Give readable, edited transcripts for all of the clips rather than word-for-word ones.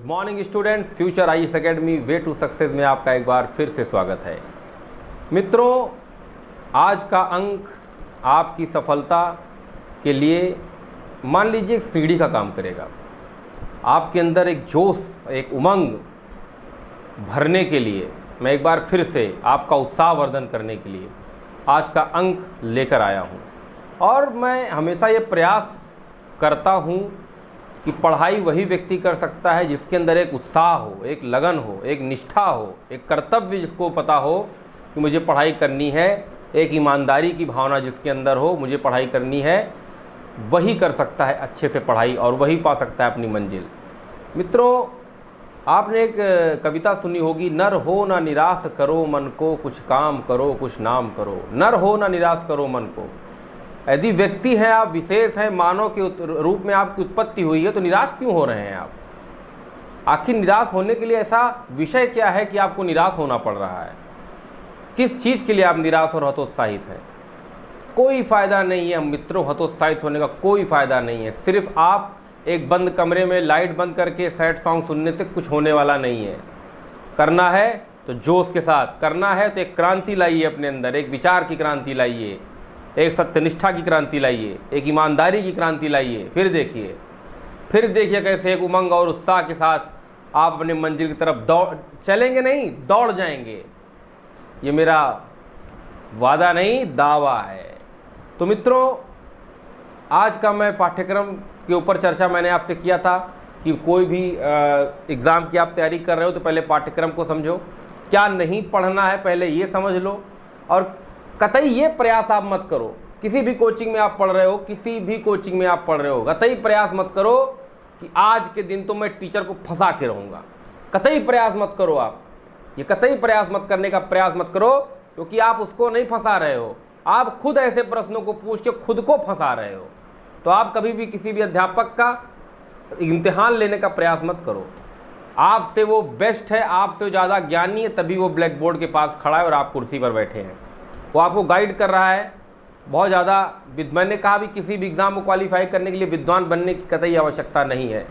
Morning student, future IAS academy way to success में आपका एक बार फिर से स्वागत है। मित्रों, आज का अंक आपकी सफलता के लिए मान लीजिए एक सीढ़ी का काम करेगा। आपके अंदर एक जोश, एक उमंग भरने के लिए, मैं एक बार फिर से आपका उत्साहवर्धन करने के लिए आज का अंक लेकर आया हूँ। और मैं हमेशा ये प्रयास करता हूँ कि पढ़ाई वही व्यक्ति कर सकता है जिसके अंदर एक उत्साह हो, एक लगन हो, एक निष्ठा हो, एक कर्तव्य जिसको पता हो कि मुझे पढ़ाई करनी है, एक ईमानदारी की भावना जिसके अंदर हो, मुझे पढ़ाई करनी है, वही कर सकता है अच्छे से पढ़ाई और वही पा सकता है अपनी मंजिल। मित्रों, आपने एक कविता सुनी होगी, नर हो ना निराश करो मन को, कुछ काम करो कुछ नाम करो। नर हो ना निराश करो मन को। यदि व्यक्ति है, आप विशेष हैं, मानव के रूप में आपकी उत्पत्ति हुई है, तो निराश क्यों हो रहे हैं आप? आखिर निराश होने के लिए ऐसा विषय क्या है कि आपको निराश होना पड़ रहा है? किस चीज़ के लिए आप निराश और हतोत्साहित हैं? कोई फ़ायदा नहीं है मित्रों, हतोत्साहित होने का कोई फ़ायदा नहीं है। सिर्फ आप एक बंद कमरे में लाइट बंद करके सैड सॉन्ग सुनने से कुछ होने वाला नहीं है। करना है तो जोश के साथ करना है, तो एक क्रांति लाइए अपने अंदर, एक विचार की क्रांति लाइए, एक सत्यनिष्ठा की क्रांति लाइए, एक ईमानदारी की क्रांति लाइए। फिर देखिए कैसे एक उमंग और उत्साह के साथ आप अपने मंजिल की तरफ दौड़ चलेंगे, नहीं दौड़ जाएंगे। ये मेरा वादा नहीं, दावा है। तो मित्रों, आज का मैं पाठ्यक्रम के ऊपर चर्चा मैंने आपसे किया था कि कोई भी एग्ज़ाम की आप तैयारी कर रहे हो तो पहले पाठ्यक्रम को समझो, क्या नहीं पढ़ना है पहले ये समझ लो, और कतई ये प्रयास आप मत करो, किसी भी कोचिंग में आप पढ़ रहे हो, किसी भी कोचिंग में आप पढ़ रहे हो, कतई प्रयास मत करो कि आज के दिन तो मैं टीचर को फंसा के रहूँगा। कतई प्रयास मत करो आप, ये कतई प्रयास मत करने का प्रयास मत करो, क्योंकि आप उसको नहीं फंसा रहे हो, आप खुद ऐसे प्रश्नों को पूछ के खुद को फंसा रहे हो। तो आप कभी भी किसी भी अध्यापक का इम्तिहान लेने का प्रयास मत करो। आपसे वो बेस्ट है, आपसे ज़्यादा ज्ञानी है, तभी वो ब्लैक बोर्ड के पास खड़ा है और आप कुर्सी पर बैठे हैं। वो आपको गाइड कर रहा है बहुत ज़्यादा। मैंने कहा भी किसी भी एग्ज़ाम को क्वालिफाई करने के लिए विद्वान बनने की कतई आवश्यकता नहीं है।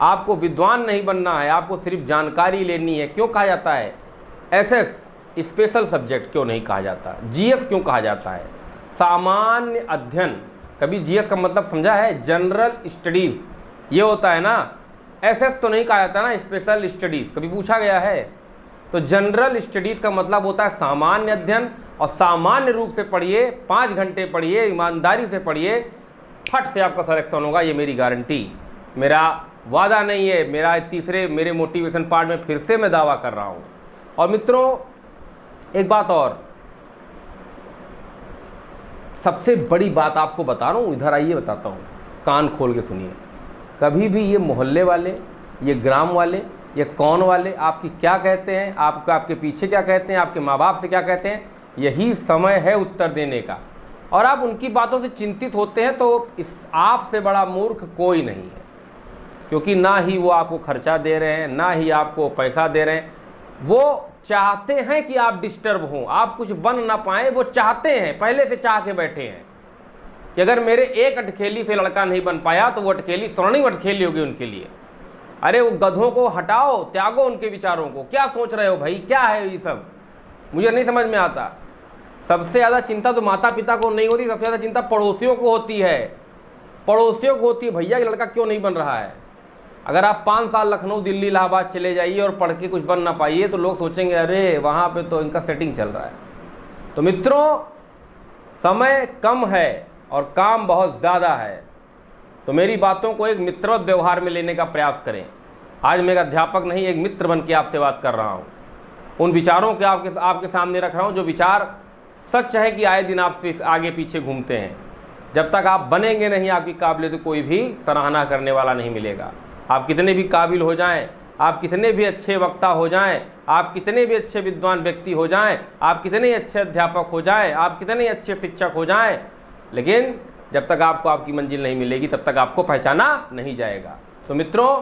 आपको विद्वान नहीं बनना है, आपको सिर्फ जानकारी लेनी है। क्यों कहा जाता है एसएस स्पेशल सब्जेक्ट क्यों नहीं कहा जाता? जीएस क्यों कहा जाता है? सामान्य अध्ययन। कभी जीएस का मतलब समझा है? जनरल स्टडीज़ ये होता है ना। एसएस तो नहीं कहा जाता ना, स्पेशल स्टडीज़ कभी पूछा गया है? तो जनरल स्टडीज़ का मतलब होता है सामान्य अध्ययन, और सामान्य रूप से पढ़िए, 5 घंटे पढ़िए, ईमानदारी से पढ़िए, फट से आपका सिलेक्शन होगा, ये मेरी गारंटी, मेरा वादा नहीं है, मेरे मोटिवेशन पार्ट में फिर से मैं दावा कर रहा हूँ। और मित्रों, एक बात और, सबसे बड़ी बात आपको बता रहा हूँ, इधर आइए बताता हूँ, कान खोल के सुनिए। कभी भी ये मोहल्ले वाले, ये ग्राम वाले, ये कौन वाले आपकी क्या कहते हैं, आपके पीछे क्या कहते हैं, आपके माँ बाप से क्या कहते हैं, यही समय है उत्तर देने का। और आप उनकी बातों से चिंतित होते हैं तो इस आपसे बड़ा मूर्ख कोई नहीं है, क्योंकि ना ही वो आपको खर्चा दे रहे हैं, ना ही आपको पैसा दे रहे हैं। वो चाहते हैं कि आप डिस्टर्ब हों, आप कुछ बन ना पाएँ। वो चाहते हैं, पहले से चाह के बैठे हैं कि अगर मेरे एक अटखेली से लड़का नहीं बन पाया तो वो अटखेली स्वर्णिम अटखेली होगी उनके लिए। अरे वो गधों को हटाओ, त्यागो उनके विचारों को। क्या सोच रहे हो भाई, क्या है ये सब? मुझे नहीं समझ में आता। सबसे ज़्यादा चिंता तो माता पिता को नहीं होती, सबसे ज़्यादा चिंता पड़ोसियों को होती है। पड़ोसियों को होती है, भैया ये लड़का क्यों नहीं बन रहा है। अगर आप 5 साल लखनऊ, दिल्ली, इलाहाबाद चले जाइए और पढ़ के कुछ बन ना पाइए तो लोग सोचेंगे अरे वहाँ पे तो इनका सेटिंग चल रहा है। तो मित्रों, समय कम है और काम बहुत ज़्यादा है, तो मेरी बातों को एक मित्रवत व्यवहार में लेने का प्रयास करें। आज मैं एक अध्यापक नहीं, एक मित्र बन के आपसे बात कर रहा हूँ। उन विचारों के आपके सामने रख रहा हूँ जो विचार सच है कि आए दिन आप आगे पीछे घूमते हैं। जब तक आप बनेंगे नहीं आपकी काबिलियत, तो कोई भी सराहना करने वाला नहीं मिलेगा। आप कितने भी काबिल हो जाएं, आप कितने भी अच्छे वक्ता हो जाएं, आप कितने भी अच्छे विद्वान व्यक्ति हो जाएं, आप कितने अच्छे अध्यापक हो जाएं, आप कितने अच्छे शिक्षक हो जाएं, लेकिन जब तक आपको आपकी मंजिल नहीं मिलेगी तब तक आपको पहचाना नहीं जाएगा। तो मित्रों,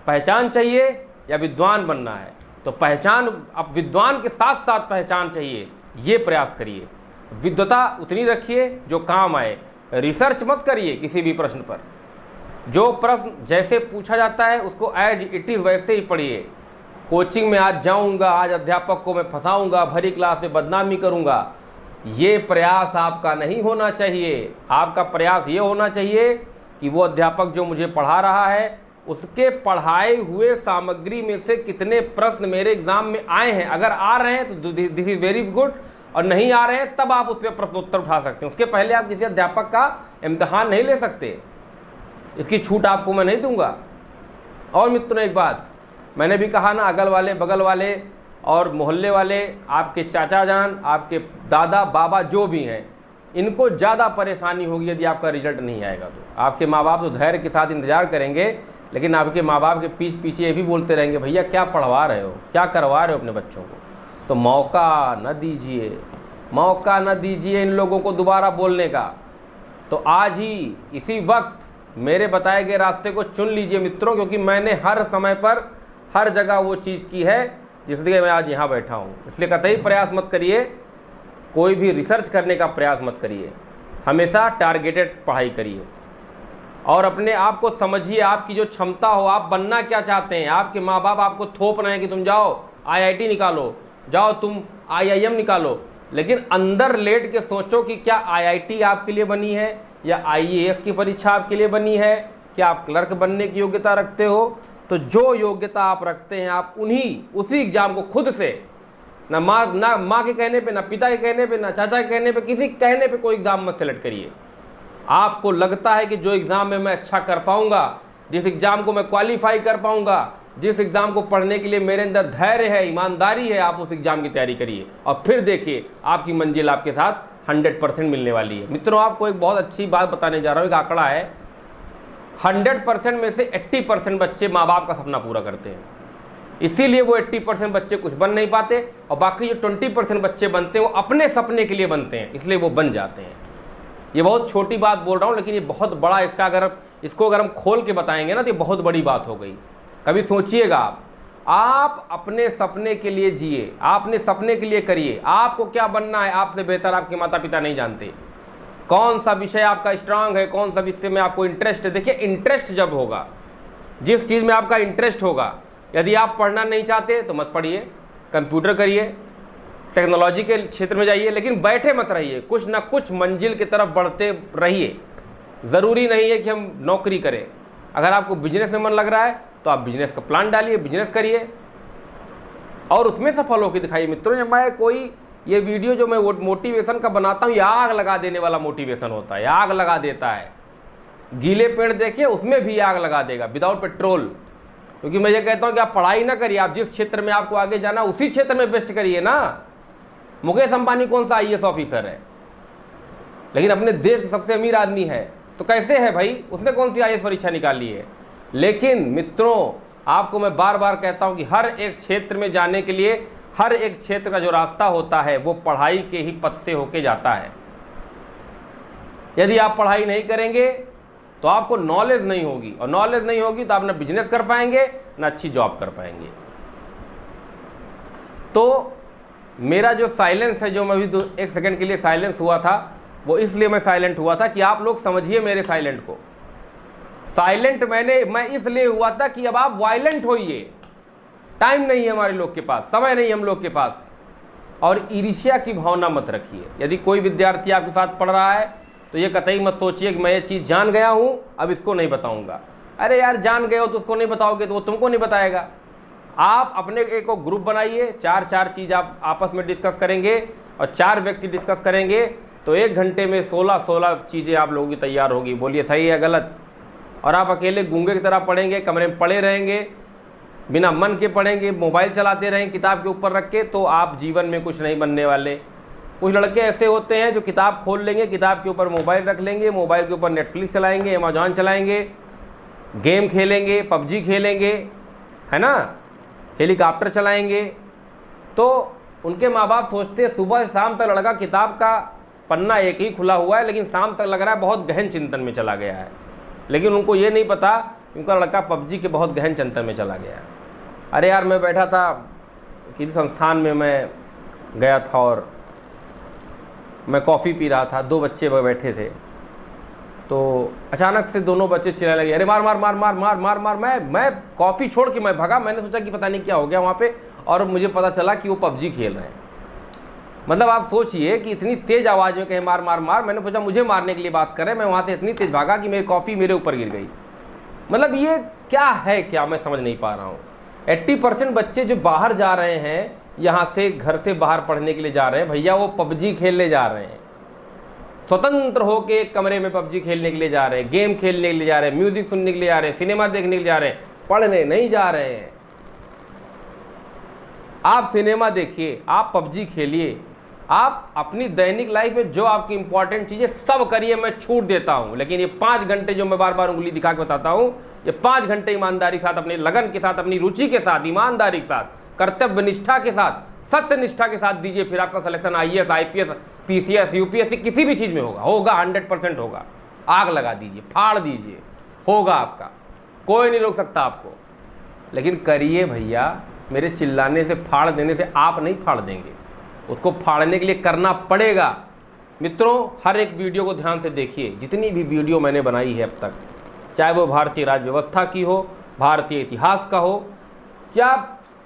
पहचान चाहिए या विद्वान बनना है, तो पहचान, अब विद्वान के साथ साथ पहचान चाहिए, ये प्रयास करिए। विद्वता उतनी रखिए जो काम आए। रिसर्च मत करिए किसी भी प्रश्न पर, जो प्रश्न जैसे पूछा जाता है उसको एज इट इज़ वैसे ही पढ़िए। कोचिंग में आज जाऊंगा, आज अध्यापक को मैं फंसाऊंगा, भरी क्लास में बदनामी करूंगा, ये प्रयास आपका नहीं होना चाहिए। आपका प्रयास ये होना चाहिए कि वो अध्यापक जो मुझे पढ़ा रहा है उसके पढ़ाए हुए सामग्री में से कितने प्रश्न मेरे एग्जाम में आए हैं। अगर आ रहे हैं तो दिस इज़ वेरी गुड, और नहीं आ रहे हैं तब आप उस पर प्रश्नोत्तर उठा सकते हैं। उसके पहले आप किसी अध्यापक का इम्तिहान नहीं ले सकते, इसकी छूट आपको मैं नहीं दूंगा। और मित्रों एक बात मैंने भी कहा ना, अगल वाले बगल वाले और मोहल्ले वाले, आपके चाचा जान, आपके दादा बाबा जो भी हैं, इनको ज़्यादा परेशानी होगी यदि आपका रिजल्ट नहीं आएगा। तो आपके माँ बाप तो धैर्य के साथ इंतजार करेंगे, लेकिन आपके माँ बाप के पीछे ये भी बोलते रहेंगे, भैया क्या पढ़वा रहे हो, क्या करवा रहे हो अपने बच्चों को। तो मौका न दीजिए, मौका न दीजिए इन लोगों को दोबारा बोलने का। तो आज ही इसी वक्त मेरे बताए गए रास्ते को चुन लीजिए मित्रों, क्योंकि मैंने हर समय पर हर जगह वो चीज़ की है जिसलिए मैं आज यहाँ बैठा हूँ। इसलिए कतई प्रयास मत करिए, कोई भी रिसर्च करने का प्रयास मत करिए, हमेशा टारगेटेड पढ़ाई करिए और अपने आप को समझिए, आपकी जो क्षमता हो, आप बनना क्या चाहते हैं। आपके माँ बाप आपको थोप रहे हैं कि तुम जाओ IIT निकालो, जाओ तुम IIM निकालो, लेकिन अंदर लेट के सोचो कि क्या IIT आपके लिए बनी है या IAS की परीक्षा आपके लिए बनी है, क्या आप क्लर्क बनने की योग्यता रखते हो। तो जो योग्यता आप रखते हैं आप उसी एग्ज़ाम को खुद से, ना माँ के कहने पे, ना पिता के कहने पे, ना चाचा के कहने पे, किसी कहने पे कोई एग्ज़ाम मत सेलेक्ट करिए। आपको लगता है कि जो एग्ज़ाम में मैं अच्छा कर पाऊँगा, जिस एग्ज़ाम को मैं क्वालिफाई कर पाऊँगा, जिस एग्ज़ाम को पढ़ने के लिए मेरे अंदर धैर्य है, ईमानदारी है, आप उस एग्ज़ाम की तैयारी करिए और फिर देखिए आपकी मंजिल आपके साथ 100% मिलने वाली है। मित्रों आपको एक बहुत अच्छी बात बताने जा रहा हूँ। एक आंकड़ा है, 100% में से 80% बच्चे माँ बाप का सपना पूरा करते हैं। इसीलिए वो 80% बच्चे कुछ बन नहीं पाते और बाकी जो 20% बच्चे बनते हैं वो अपने सपने के लिए बनते हैं, इसलिए वो बन जाते हैं। ये बहुत छोटी बात बोल रहा हूँ, लेकिन ये बहुत बड़ा, इसको अगर हम खोल के बताएंगे ना तो ये बहुत बड़ी बात हो गई। कभी सोचिएगा आप अपने सपने के लिए जिए, आपने सपने के लिए करिए। आपको क्या बनना है आपसे बेहतर आपके माता पिता नहीं जानते। कौन सा विषय आपका स्ट्रांग है, कौन सा विषय में आपको इंटरेस्ट है। देखिए इंटरेस्ट जब होगा, जिस चीज़ में आपका इंटरेस्ट होगा, यदि आप पढ़ना नहीं चाहते तो मत पढ़िए, कंप्यूटर करिए, टेक्नोलॉजी के क्षेत्र में जाइए, लेकिन बैठे मत रहिए, कुछ ना कुछ मंजिल की तरफ बढ़ते रहिए। ज़रूरी नहीं है कि हम नौकरी करें। अगर आपको बिजनेस में मन लग रहा है तो आप बिजनेस का प्लान डालिए, बिजनेस करिए और उसमें सफल होकर दिखाइए। मित्रों मैं कोई ये वीडियो जो मैं मोटिवेशन का बनाता हूँ, ये आग लगा देने वाला मोटिवेशन होता है, आग लगा देता है। गीले पेड़ देखिए उसमें भी आग लगा देगा विदाउट पेट्रोल। क्योंकि मैं ये कहता हूँ कि आप पढ़ाई ना करिए, आप जिस क्षेत्र में आपको आगे जाना उसी क्षेत्र में बेस्ट करिए ना। मुकेश अंबानी कौन सा IAS ऑफिसर है, लेकिन अपने देश का सबसे अमीर आदमी है, तो कैसे है भाई, उसने कौन सी IAS परीक्षा निकाली है। लेकिन मित्रों आपको मैं बार बार कहता हूं कि हर एक क्षेत्र में जाने के लिए हर एक क्षेत्र का जो रास्ता होता है वो पढ़ाई के ही पथ से होके जाता है। यदि आप पढ़ाई नहीं करेंगे तो आपको नॉलेज नहीं होगी, और नॉलेज नहीं होगी तो आप ना बिजनेस कर पाएंगे ना अच्छी जॉब कर पाएंगे। तो मेरा जो साइलेंस है, जो मैं अभी 1 सेकंड के लिए साइलेंस हुआ था, वो इसलिए मैं साइलेंट हुआ था कि आप लोग समझिए मेरे साइलेंट को। साइलेंट मैं इसलिए हुआ था कि अब आप वायलेंट होइए। टाइम नहीं है हमारे लोग के पास, समय नहीं है हम लोग के पास, और ईर्ष्या की भावना मत रखिए। यदि कोई विद्यार्थी आपके साथ पढ़ रहा है तो ये कतई मत सोचिए कि मैं ये चीज़ जान गया हूँ अब इसको नहीं बताऊँगा। अरे यार जान गए हो तो उसको नहीं बताओगे तो वो तुमको नहीं बताएगा। आप अपने एक ग्रुप बनाइए, 4 चीज़ आप आपस में डिस्कस करेंगे और 4 व्यक्ति डिस्कस करेंगे तो 1 घंटे में 16 चीज़ें आप लोगों की तैयार होगी। बोलिए सही है गलत। और आप अकेले गूंगे की तरह पढ़ेंगे, कमरे में पड़े रहेंगे, बिना मन के पढ़ेंगे, मोबाइल चलाते रहेंगे किताब के ऊपर रख के, तो आप जीवन में कुछ नहीं बनने वाले। कुछ लड़के ऐसे होते हैं जो किताब खोल लेंगे, किताब के ऊपर मोबाइल रख लेंगे, मोबाइल के ऊपर नेटफ्लिक्स चलाएंगे, अमेजॉन चलाएंगे, गेम खेलेंगे, PUBG खेलेंगे, है ना, हेलीकॉप्टर चलाएंगे। तो उनके माँ बाप सोचते हैं सुबह से शाम तक लड़का किताब का पन्ना एक ही खुला हुआ है, लेकिन शाम तक लग रहा है बहुत गहन चिंतन में चला गया है। लेकिन उनको ये नहीं पता उनका लड़का PUBG के बहुत गहन चिंतन में चला गया है। अरे यार मैं बैठा था किसी संस्थान में, मैं गया था और मैं कॉफ़ी पी रहा था, 2 बच्चे बैठे थे। तो अचानक से दोनों बच्चे चिल्लाने लगे, अरे मार मार मार मार मार मार मार। मैं कॉफ़ी छोड़ के मैं भागा। मैंने सोचा कि पता नहीं क्या हो गया वहाँ पे, और मुझे पता चला कि वो पबजी खेल रहे हैं। मतलब आप सोचिए कि इतनी तेज़ आवाज़ में कहे मार मार मार। मैंने सोचा मुझे मारने के लिए बात कर रहे हैं। मैं वहाँ से इतनी तेज़ भागा कि मेरी कॉफ़ी मेरे ऊपर गिर गई। मतलब ये क्या है, क्या मैं समझ नहीं पा रहा हूँ। 80% बच्चे जो बाहर जा रहे हैं, यहाँ से घर से बाहर पढ़ने के लिए जा रहे हैं, भैया वो पबजी खेलने जा रहे हैं। स्वतंत्र होकर एक कमरे में पबजी खेलने के लिए जा रहे हैं, गेम खेलने के लिए जा रहे हैं, म्यूजिक सुनने के लिए जा रहे हैं, सिनेमा देखने के लिए जा रहे हैं, पढ़ने नहीं जा रहे हैं। आप सिनेमा देखिए, आप पबजी खेलिए, आप अपनी दैनिक लाइफ में जो आपकी इंपॉर्टेंट चीज़ें सब करिए, मैं छूट देता हूं। लेकिन ये 5 घंटे जो मैं बार बार उंगली दिखा के बताता हूं, ये 5 घंटे ईमानदारी के साथ, अपने लगन के साथ, अपनी रुचि के साथ, ईमानदारी के साथ, कर्तव्य निष्ठा के साथ, सत्य निष्ठा के साथ दीजिए। फिर आपका selection IAS, IPS, PCS, UPSC किसी भी चीज़ में होगा 100% होगा। आग लगा दीजिए, फाड़ दीजिए, होगा आपका, कोई नहीं रोक सकता आपको। लेकिन करिए भैया, मेरे चिल्लाने से, फाड़ देने से आप नहीं फाड़ देंगे, उसको फाड़ने के लिए करना पड़ेगा। मित्रों, हर एक वीडियो को ध्यान से देखिए। जितनी भी वीडियो मैंने बनाई है अब तक, चाहे वो भारतीय राज्य व्यवस्था की हो, भारतीय इतिहास का हो, या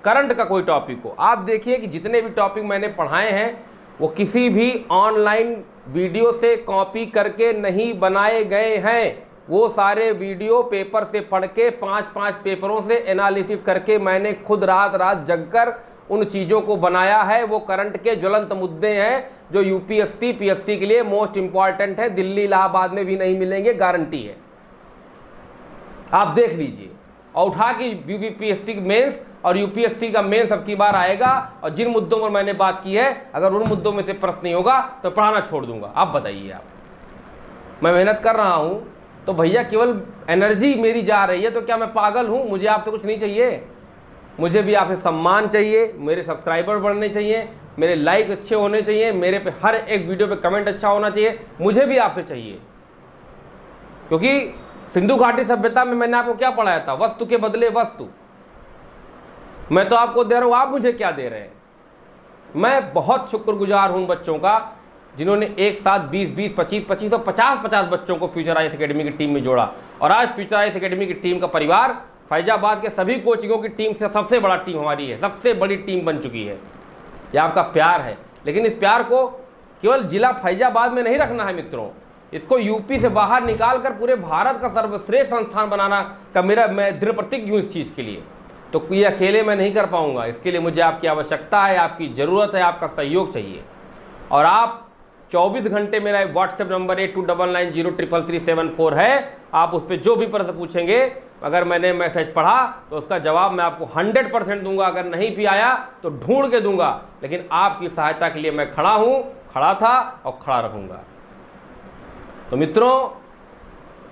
करंट का कोई टॉपिक हो, आप देखिए कि जितने भी टॉपिक मैंने पढ़ाए हैं वो किसी भी ऑनलाइन वीडियो से कॉपी करके नहीं बनाए गए हैं। वो सारे वीडियो पेपर से पढ़ के 5-5 पेपरों से एनालिसिस करके मैंने खुद रात रात जगकर उन चीज़ों को बनाया है। वो करंट के ज्वलंत मुद्दे हैं जो UPSC PSC के लिए मोस्ट इंपॉर्टेंट है। दिल्ली इलाहाबाद में भी नहीं मिलेंगे, गारंटी है। आप देख लीजिए और उठा के UPSC मेंस और UPSC का मेंस अब की बार आएगा, और जिन मुद्दों पर मैंने बात की है, अगर उन मुद्दों में से प्रश्न नहीं होगा तो पढ़ाना छोड़ दूंगा। आप बताइए, आप, मैं मेहनत कर रहा हूं तो भैया केवल एनर्जी मेरी जा रही है, तो क्या मैं पागल हूं? मुझे आपसे कुछ नहीं चाहिए, मुझे भी आपसे सम्मान चाहिए, मेरे सब्सक्राइबर बढ़ने चाहिए, मेरे लाइक अच्छे होने चाहिए, मेरे पे हर एक वीडियो पे कमेंट अच्छा होना चाहिए, मुझे भी आपसे चाहिए। क्योंकि सिंधु घाटी सभ्यता में मैंने आपको क्या पढ़ाया था? वस्तु के बदले वस्तु। मैं तो आपको दे रहा हूं, आप मुझे क्या दे रहे हैं? मैं बहुत शुक्रगुजार हूं बच्चों का जिन्होंने एक साथ 20-20, 25-25 और 50-50 बच्चों को फ्यूचर IAS एकेडमी की टीम में जोड़ा। और आज फ्यूचर IAS एकेडमी की टीम का परिवार फैजाबाद के सभी कोचिंगों की टीम से सबसे बड़ा टीम हमारी है, सबसे बड़ी टीम बन चुकी है। यह आपका प्यार है, लेकिन इस प्यार को केवल जिला फैजाबाद में नहीं रखना है मित्रों, इसको यूपी से बाहर निकाल कर पूरे भारत का सर्वश्रेष्ठ संस्थान बनाना का मैं दृढ़ प्रतिज्ञ हूँ इस चीज़ के लिए। तो ये अकेले मैं नहीं कर पाऊंगा, इसके लिए मुझे आपकी आवश्यकता है, आपकी ज़रूरत है, आपका सहयोग चाहिए। और आप 24 घंटे, मेरा व्हाट्सएप नंबर 8299033374 है, आप उस पर जो भी प्रश्न पूछेंगे, अगर मैंने मैसेज पढ़ा तो उसका जवाब मैं आपको 100% दूंगा। अगर नहीं भी आया तो ढूंढ के दूंगा, लेकिन आपकी सहायता के लिए मैं खड़ा हूं, खड़ा था और खड़ा रहूंगा। तो मित्रों,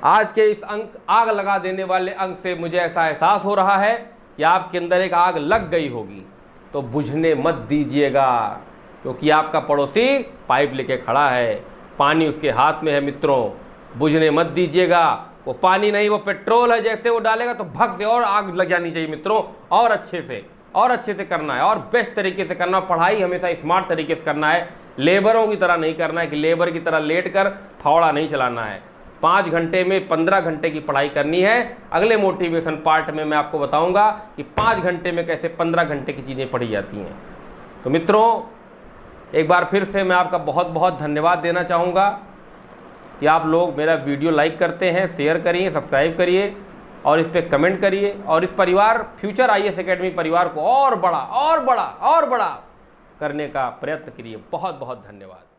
आज के इस अंक, आग लगा देने वाले अंक से मुझे ऐसा एहसास हो रहा है कि आपके अंदर एक आग लग गई होगी, तो बुझने मत दीजिएगा, क्योंकि आपका पड़ोसी पाइप लेके खड़ा है, पानी उसके हाथ में है। मित्रों, बुझने मत दीजिएगा। वो पानी नहीं, वो पेट्रोल है, जैसे वो डालेगा तो भग से और आग लग जानी चाहिए मित्रों। और अच्छे से करना है, और बेस्ट तरीके से करना। पढ़ाई हमेशा स्मार्ट तरीके से करना है, लेबरों की तरह नहीं करना है कि लेबर की तरह लेट कर फावड़ा नहीं चलाना है। 5 घंटे में 15 घंटे की पढ़ाई करनी है। अगले मोटिवेशन पार्ट में मैं आपको बताऊंगा कि 5 घंटे में कैसे 15 घंटे की चीज़ें पढ़ी जाती हैं। तो मित्रों, एक बार फिर से मैं आपका बहुत बहुत धन्यवाद देना चाहूँगा कि आप लोग मेरा वीडियो लाइक करते हैं, शेयर करिए, सब्सक्राइब करिए और इस पर कमेंट करिए, और इस परिवार फ्यूचर IAS एकेडमी परिवार को और बड़ा करने का प्रयत्न करिए। बहुत बहुत धन्यवाद।